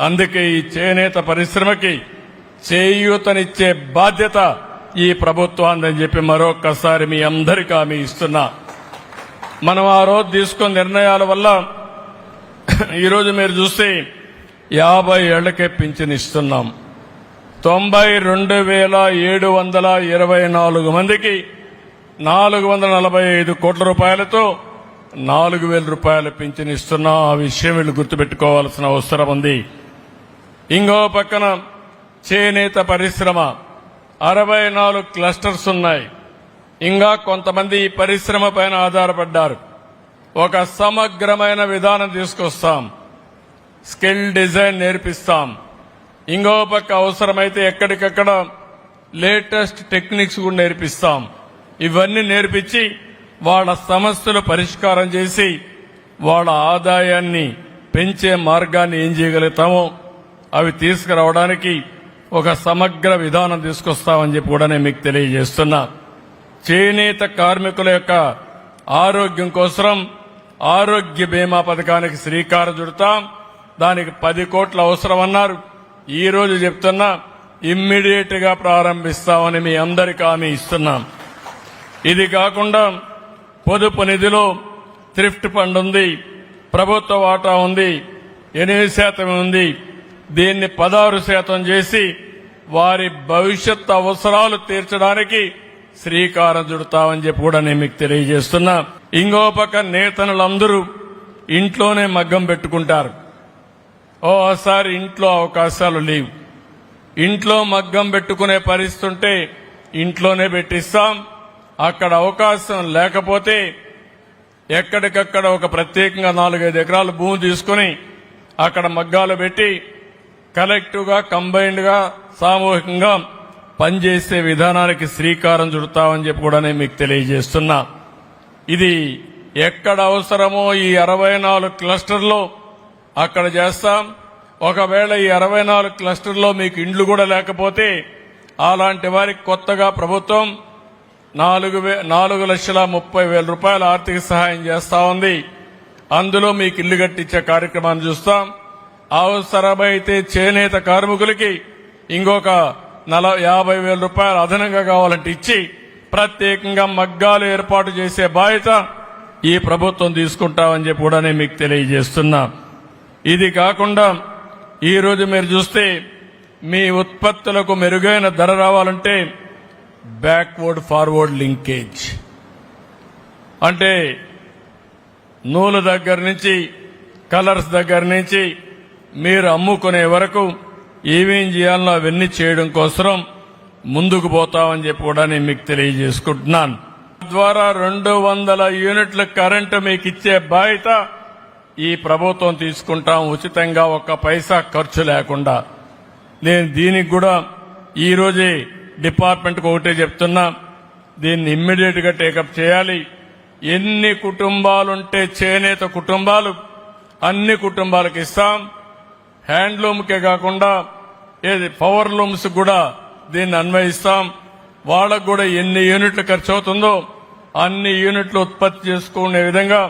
అందుకే ఈ చేనేత పరిశ్రమకి చేయూతనిచ్చే బాధ్యత ఈ ప్రభుత్వాన్ని చెప్పి మరొక్కసారి మీ అందరికీ హామీ ఇస్తున్నా. మనం ఆ రోజు తీసుకున్న నిర్ణయాల వల్ల ఈరోజు మీరు చూస్తే 50 ఏళ్లకే పింఛన్ ఇస్తున్నాం. 92,724 మందికి 445 కోట్ల రూపాయలతో 4,000 రూపాయల పింఛన్ ఇస్తున్నా. ఆ విషయం వీళ్ళు గుర్తుపెట్టుకోవాల్సిన అవసరం ఉంది. ఇంకో పక్కన చేనేత పరిశ్రమ 64 క్లస్టర్స్ ఉన్నాయి. ఇంకా కొంతమంది ఈ పరిశ్రమ పైన ఆధారపడ్డారు. ఒక సమగ్రమైన విధానం తీసుకొస్తాం. స్కిల్ డిజైన్ నేర్పిస్తాం. ఇంకో పక్క అవసరమైతే ఎక్కడికక్కడ లేటెస్ట్ టెక్నిక్స్ కూడా నేర్పిస్తాం. ఇవన్నీ నేర్పించి వాళ్ళ సమస్యలు పరిష్కారం చేసి వాళ్ళ ఆదాయాన్ని పెంచే మార్గాన్ని ఏం చేయగలుగుతామో అవి తీసుకురావడానికి ఒక సమగ్ర విధానం తీసుకొస్తామని చెప్పి కూడా నేను మీకు తెలియజేస్తున్నా. చేనేత కార్మికుల యొక్క ఆరోగ్యం కోసం ఆరోగ్య బీమా పథకానికి శ్రీకారం చుడతాం. దానికి 10 కోట్ల అవసరమన్నారు. ఈ రోజు చెప్తున్నా ఇమ్మీడియట్ గా ప్రారంభిస్తామని మీ అందరికీ హామీ ఇస్తున్నాం. ఇది కాకుండా పొదుపు నిధిలో థ్రిఫ్ట్ ఫండ్ ఉంది, ప్రభుత్వ వాటా ఉంది, 8% ఉంది. దీన్ని 16% చేసి వారి భవిష్యత్ అవసరాలు తీర్చడానికి శ్రీకారం చుడతామని చెప్పి కూడా నేను మీకు తెలియజేస్తున్నా. ఇంకో పక్క నేతనులందరూ ఇంట్లోనే మగ్గం పెట్టుకుంటారు. ఓసారి ఇంట్లో అవకాశాలు లేవు. ఇంట్లో మగ్గం పెట్టుకునే పరిస్థితి ఉంటే ఇంట్లోనే పెట్టిస్తాం. అక్కడ అవకాశం లేకపోతే ఎక్కడికక్కడ ఒక ప్రత్యేకంగా 4-5 ఎకరాల భూమి తీసుకుని అక్కడ మగ్గాలు పెట్టి కలెక్టివ్ గా కంబైన్డ్ గా సామూహికంగా పనిచేసే విధానానికి శ్రీకారం చుడతామని చెప్పి కూడా నేను మీకు తెలియజేస్తున్నా. ఇది ఎక్కడ అవసరమో ఈ 64 క్లస్టర్లో అక్కడ చేస్తాం. ఒకవేళ ఈ 64 క్లస్టర్లో మీకు ఇండ్లు కూడా లేకపోతే అలాంటి వారికి కొత్తగా ప్రభుత్వం 4,30,000 రూపాయల ఆర్థిక సహాయం చేస్తా ఉంది. అందులో మీకు ఇల్లు కట్టించే కార్యక్రమాన్ని చూస్తాం. అవసరమైతే చేనేత కార్మికులకి ఇంకొక 50,000 రూపాయలు అదనంగా కావాలంటే ఇచ్చి ప్రత్యేకంగా మగ్గాలు ఏర్పాటు చేసే బాధ్యత ఈ ప్రభుత్వం తీసుకుంటామని చెప్పి కూడా నేను మీకు తెలియజేస్తున్నా. ఇది కాకుండా ఈ రోజు మీరు చూస్తే మీ ఉత్పత్తులకు మెరుగైన ధర రావాలంటే బ్యాక్వర్డ్ ఫార్వర్డ్ లింకేజ్ అంటే నూలు దగ్గర నుంచి కలర్స్ దగ్గర నుంచి మీరు అమ్ముకునే వరకు ఏమేం చేయాలనో అవన్నీ చేయడం కోసం ముందుకు పోతామని చెప్పి కూడా నేను మీకు తెలియజేసుకుంటున్నాను. ద్వారా 200 యూనిట్ల కరెంటు మీకు ఇచ్చే బాధ్యత ఈ ప్రభుత్వం తీసుకుంటాం, ఉచితంగా 1 పైసా ఖర్చు లేకుండా. నేను దీనికి కూడా ఈ రోజే డిపార్ట్మెంట్కి ఒకటే చెప్తున్నా, దీన్ని ఇమ్మీడియట్ గా టేకప్ చేయాలి. ఎన్ని కుటుంబాలుంటే చేనేత కుటుంబాలు అన్ని కుటుంబాలకు ఇస్తాం. హ్యాండ్లూమ్కే కాకుండా పవర్ లూమ్స్ కూడా దీన్ని అన్వయిస్తాం. వాళ్ళకు కూడా ఎన్ని యూనిట్లు ఖర్చు అవుతుందో అన్ని యూనిట్లు ఉత్పత్తి చేసుకునే విధంగా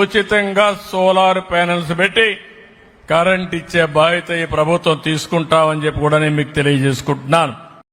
ఉచితంగా సోలార్ ప్యానెల్స్ పెట్టి కరెంట్ ఇచ్చే బాధ్యత ఈ ప్రభుత్వం తీసుకుంటామని చెప్పి కూడా నేను మీకు తెలియజేసుకుంటున్నాను.